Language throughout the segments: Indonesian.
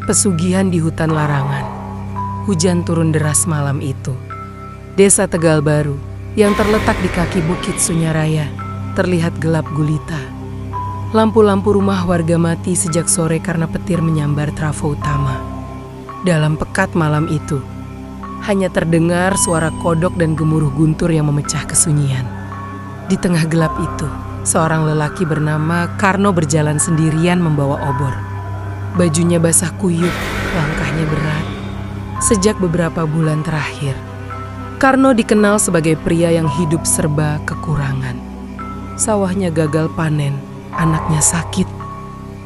Pesugihan di hutan larangan. Hujan turun deras malam itu. Desa Tegal Baru yang terletak di kaki Bukit Sunyaraya terlihat gelap gulita. Lampu-lampu rumah warga mati sejak sore karena petir menyambar trafo utama. Dalam pekat malam itu, hanya terdengar suara kodok dan gemuruh guntur yang memecah kesunyian. Di tengah gelap itu, seorang lelaki bernama Karno berjalan sendirian membawa obor. Bajunya basah kuyup, langkahnya berat. Sejak beberapa bulan terakhir, Karno dikenal sebagai pria yang hidup serba kekurangan. Sawahnya gagal panen, anaknya sakit,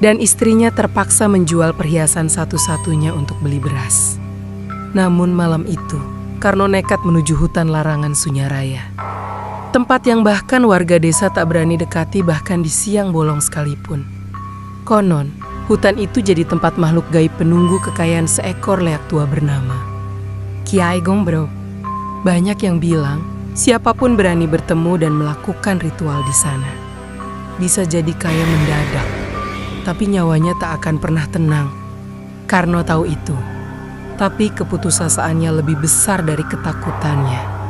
dan istrinya terpaksa menjual perhiasan satu-satunya untuk beli beras. Namun malam itu, Karno nekat menuju hutan larangan Sunyaraya. Tempat yang bahkan warga desa tak berani dekati bahkan di siang bolong sekalipun. Konon, hutan itu jadi tempat makhluk gaib penunggu kekayaan seekor leak tua bernama Kiai Gombro. Banyak yang bilang, siapapun berani bertemu dan melakukan ritual di sana bisa jadi kaya mendadak, tapi nyawanya tak akan pernah tenang. Karno tahu itu, tapi keputusasaannya lebih besar dari ketakutannya.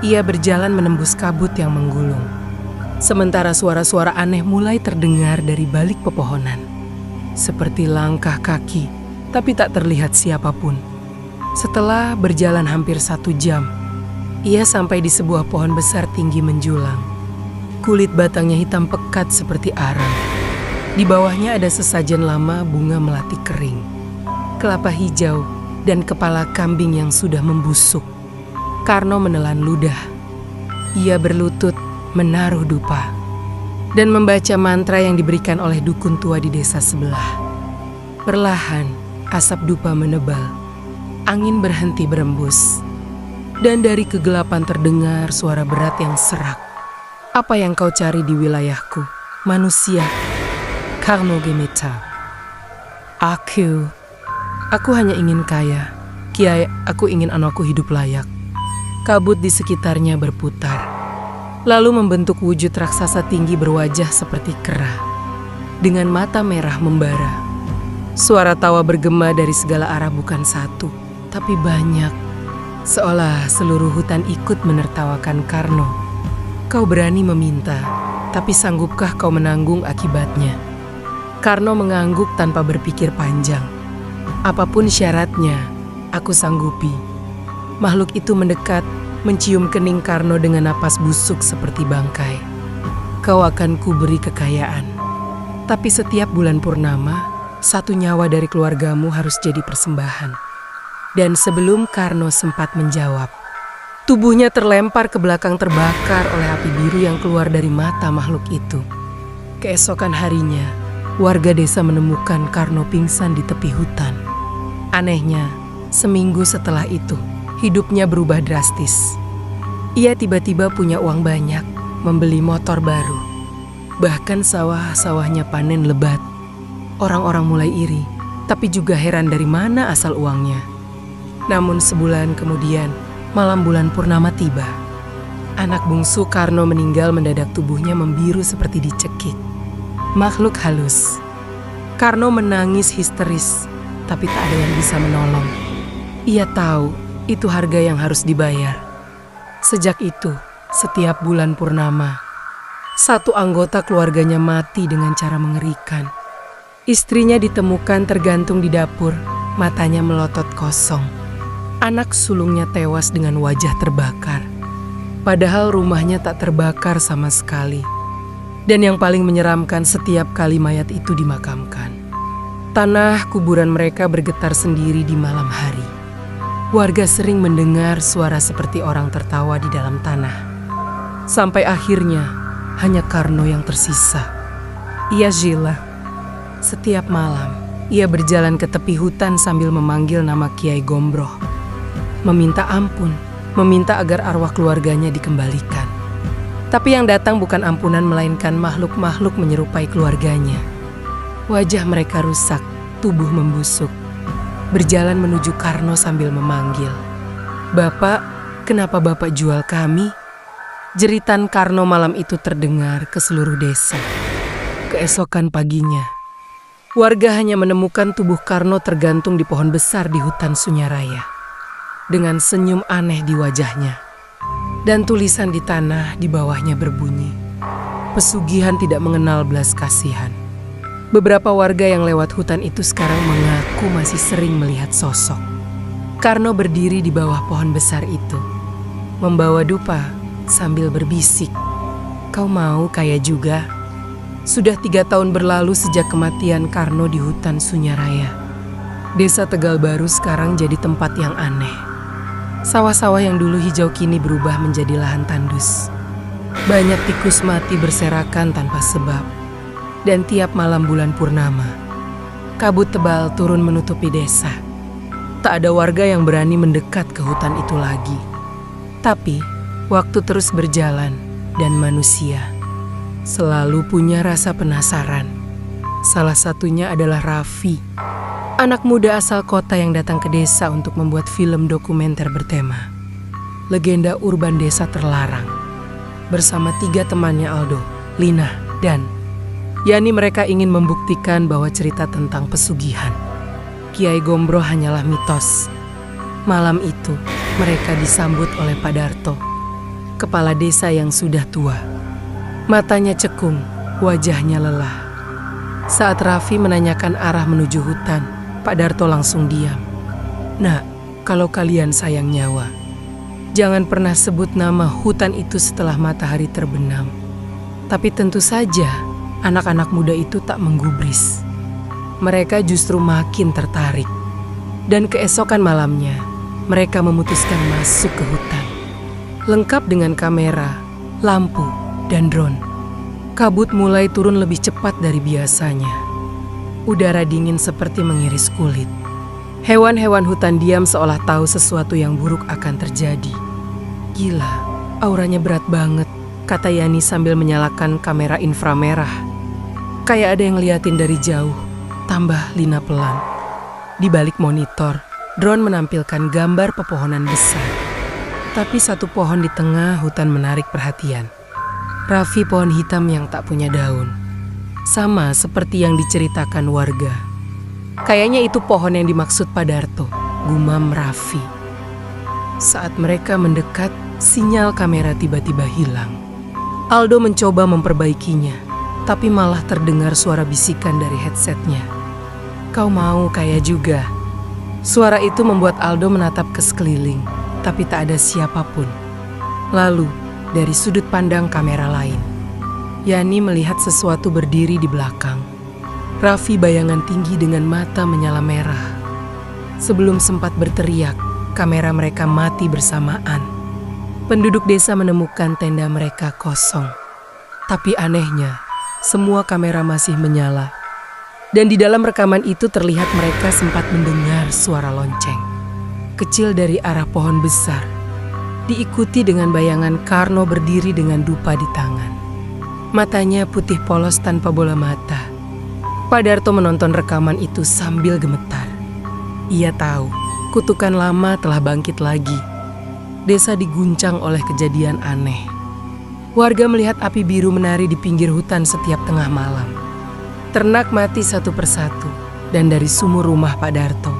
Ia berjalan menembus kabut yang menggulung. Sementara suara-suara aneh mulai terdengar dari balik pepohonan. Seperti langkah kaki, tapi tak terlihat siapapun. Setelah berjalan hampir 1 jam, ia sampai di sebuah pohon besar tinggi menjulang. Kulit batangnya hitam pekat seperti arang. Di bawahnya ada sesajen lama bunga melati kering, kelapa hijau, dan kepala kambing yang sudah membusuk. Karno menelan ludah. Ia berlutut, menaruh dupa, dan membaca mantra yang diberikan oleh dukun tua di desa sebelah. Perlahan, asap dupa menebal. Angin berhenti berembus. Dan dari kegelapan terdengar suara berat yang serak. Apa yang kau cari di wilayahku, manusia? Karno Gemeta. Aku hanya ingin kaya. Kiai, aku ingin anakku hidup layak. Kabut di sekitarnya berputar. Lalu membentuk wujud raksasa tinggi berwajah seperti kera, dengan mata merah membara. Suara tawa bergema dari segala arah, bukan satu, tapi banyak. Seolah seluruh hutan ikut menertawakan Karno. Kau berani meminta, tapi sanggupkah kau menanggung akibatnya? Karno mengangguk tanpa berpikir panjang. Apapun syaratnya, aku sanggupi. Makhluk itu mendekat, mencium kening Karno dengan napas busuk seperti bangkai. Kau akan kuberi kekayaan. Tapi setiap bulan purnama, 1 nyawa dari keluargamu harus jadi persembahan. Dan sebelum Karno sempat menjawab, tubuhnya terlempar ke belakang terbakar oleh api biru yang keluar dari mata makhluk itu. Keesokan harinya, warga desa menemukan Karno pingsan di tepi hutan. Anehnya, seminggu setelah itu, hidupnya berubah drastis. Ia tiba-tiba punya uang banyak, membeli motor baru. Bahkan sawah-sawahnya panen lebat. Orang-orang mulai iri, tapi juga heran dari mana asal uangnya. Namun sebulan kemudian, malam bulan purnama tiba. Anak bungsu Karno meninggal mendadak, tubuhnya membiru seperti dicekik. Makhluk halus. Karno menangis histeris, tapi tak ada yang bisa menolong. Ia tahu itu harga yang harus dibayar. Sejak itu, setiap bulan purnama, 1 anggota keluarganya mati dengan cara mengerikan. Istrinya ditemukan tergantung di dapur, matanya melotot kosong. Anak sulungnya tewas dengan wajah terbakar. Padahal rumahnya tak terbakar sama sekali. Dan yang paling menyeramkan, setiap kali mayat itu dimakamkan, tanah kuburan mereka bergetar sendiri di malam hari. Warga sering mendengar suara seperti orang tertawa di dalam tanah. Sampai akhirnya, hanya Karno yang tersisa. Ia gila. Setiap malam, ia berjalan ke tepi hutan sambil memanggil nama Kiai Gombro. Meminta ampun, meminta agar arwah keluarganya dikembalikan. Tapi yang datang bukan ampunan, melainkan makhluk-makhluk menyerupai keluarganya. Wajah mereka rusak, tubuh membusuk. Berjalan menuju Karno sambil memanggil, "Bapak, kenapa Bapak jual kami?" Jeritan Karno malam itu terdengar ke seluruh desa. Keesokan paginya, Warga hanya menemukan tubuh Karno tergantung di pohon besar di hutan Sunyaraya, dengan senyum aneh di wajahnya. Dan tulisan di tanah di bawahnya berbunyi, "Pesugihan tidak mengenal belas kasihan." Beberapa warga yang lewat hutan itu sekarang mengaku masih sering melihat sosok Karno berdiri di bawah pohon besar itu, membawa dupa sambil berbisik, "Kau mau kaya juga?" Sudah 3 tahun berlalu sejak kematian Karno di hutan Sunyaraya. Desa Tegal Baru sekarang jadi tempat yang aneh. Sawah-sawah yang dulu hijau kini berubah menjadi lahan tandus. Banyak tikus mati berserakan tanpa sebab. Dan tiap malam bulan purnama, kabut tebal turun menutupi desa. Tak ada warga yang berani mendekat ke hutan itu lagi. Tapi, waktu terus berjalan dan manusia selalu punya rasa penasaran. Salah satunya adalah Raffi, anak muda asal kota yang datang ke desa untuk membuat film dokumenter bertema Legenda Urban Desa Terlarang. Bersama 3 temannya Aldo, Lina, dan Yani, mereka ingin membuktikan bahwa cerita tentang pesugihan Kiai Gombro hanyalah mitos. Malam itu, mereka disambut oleh Pak Darto, kepala desa yang sudah tua. Matanya cekung, wajahnya lelah. Saat Raffi menanyakan arah menuju hutan, Pak Darto langsung diam. "Nak, kalau kalian sayang nyawa, jangan pernah sebut nama hutan itu setelah matahari terbenam." Tapi tentu saja, anak-anak muda itu tak menggubris. Mereka justru makin tertarik. Dan keesokan malamnya, mereka memutuskan masuk ke hutan. Lengkap dengan kamera, lampu, dan drone. Kabut mulai turun lebih cepat dari biasanya. Udara dingin seperti mengiris kulit. Hewan-hewan hutan diam seolah tahu sesuatu yang buruk akan terjadi. "Gila, auranya berat banget," kata Yani sambil menyalakan kamera inframerah. "Kayak ada yang liatin dari jauh," tambah Lina pelan. Di balik monitor, drone menampilkan gambar pepohonan besar. Tapi satu pohon di tengah hutan menarik perhatian. Raffi, pohon hitam yang tak punya daun. Sama seperti yang diceritakan warga. "Kayaknya itu pohon yang dimaksud Pak Darto," gumam Raffi. Saat mereka mendekat, sinyal kamera tiba-tiba hilang. Aldo mencoba memperbaikinya, tapi malah terdengar suara bisikan dari headsetnya. "Kau mau kaya juga?" Suara itu membuat Aldo menatap ke sekeliling, tapi tak ada siapapun. Lalu, dari sudut pandang kamera lain, Yani melihat sesuatu berdiri di belakang. Raffi bayangan tinggi dengan mata menyala merah. Sebelum sempat berteriak, kamera mereka mati bersamaan. Penduduk desa menemukan tenda mereka kosong. Tapi anehnya, semua kamera masih menyala. Dan di dalam rekaman itu terlihat mereka sempat mendengar suara lonceng kecil dari arah pohon besar, diikuti dengan bayangan Karno berdiri dengan dupa di tangan. Matanya putih polos tanpa bola mata. Pak Darto menonton rekaman itu sambil gemetar. Ia tahu kutukan lama telah bangkit lagi. Desa diguncang oleh kejadian aneh. Warga melihat api biru menari di pinggir hutan setiap tengah malam. Ternak mati satu persatu, dan dari sumur rumah Pak Darto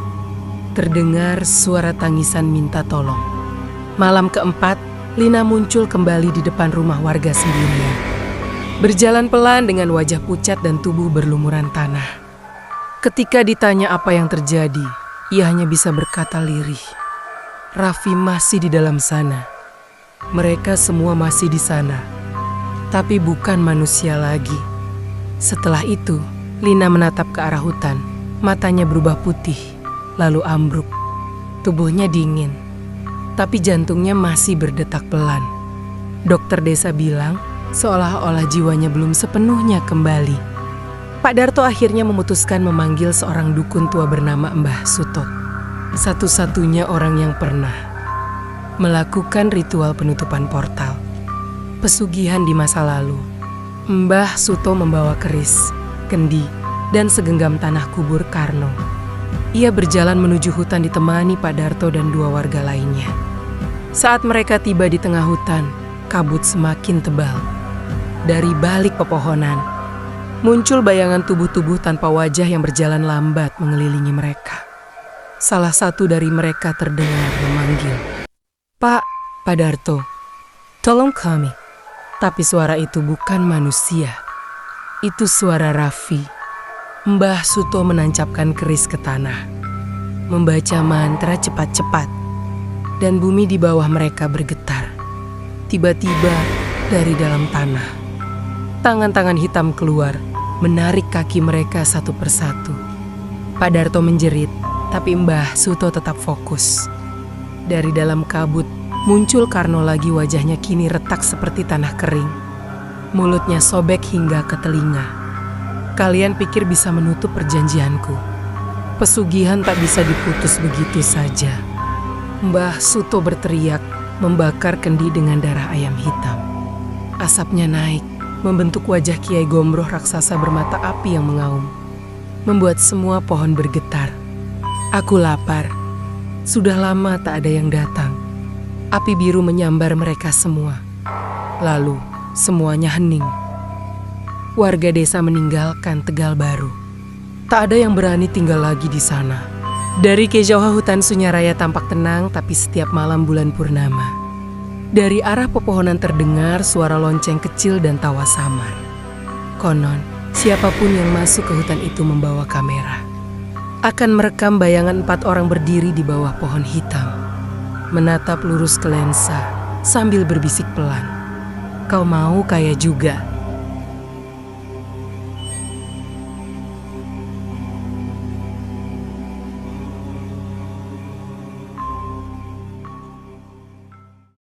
terdengar suara tangisan minta tolong. Malam keempat, Lina muncul kembali di depan rumah warga sendirian. Berjalan pelan dengan wajah pucat dan tubuh berlumuran tanah. Ketika ditanya apa yang terjadi, ia hanya bisa berkata lirih, "Raffi masih di dalam sana. Mereka semua masih di sana, tapi bukan manusia lagi." Setelah itu, Lina menatap ke arah hutan. Matanya berubah putih, lalu ambruk. Tubuhnya dingin, tapi jantungnya masih berdetak pelan. Dokter desa bilang, seolah-olah jiwanya belum sepenuhnya kembali. Pak Darto akhirnya memutuskan memanggil seorang dukun tua bernama Mbah Suto. Satu-satunya orang yang pernah melakukan ritual penutupan portal pesugihan di masa lalu. Mbah Suto membawa keris, kendi, dan segenggam tanah kubur Karno. Ia berjalan menuju hutan ditemani Pak Darto dan 2 warga lainnya. Saat mereka tiba di tengah hutan, kabut semakin tebal. Dari balik pepohonan, Muncul bayangan tubuh-tubuh tanpa wajah yang berjalan lambat mengelilingi mereka. Salah satu dari mereka terdengar memanggil, "Pak Darto, tolong kami." Tapi suara itu bukan manusia. Itu suara Raffi. Mbah Suto menancapkan keris ke tanah, membaca mantra cepat-cepat, dan bumi di bawah mereka bergetar. Tiba-tiba dari dalam tanah, tangan-tangan hitam keluar, menarik kaki mereka satu persatu. Pak Darto menjerit, tapi Mbah Suto tetap fokus. Dari dalam kabut, muncul Karno lagi, wajahnya kini retak seperti tanah kering. Mulutnya sobek hingga ke telinga. Kalian pikir bisa menutup perjanjianku? Pesugihan tak bisa diputus begitu saja. Mbah Suto berteriak, membakar kendi dengan darah ayam hitam. Asapnya naik, membentuk wajah Kiai Gombroh raksasa bermata api yang mengaum, membuat semua pohon bergetar. Aku lapar. Sudah lama tak ada yang datang. Api biru menyambar mereka semua. Lalu semuanya hening. Warga desa meninggalkan Tegal Baru. Tak ada yang berani tinggal lagi di sana. Dari kejauhan hutan Sunyaraya tampak tenang, tapi setiap malam bulan purnama, dari arah pepohonan terdengar suara lonceng kecil dan tawa samar. Konon, siapapun yang masuk ke hutan itu membawa kamera, akan merekam bayangan 4 orang berdiri di bawah pohon hitam, menatap lurus ke lensa sambil berbisik pelan, "Kau mau kaya juga?"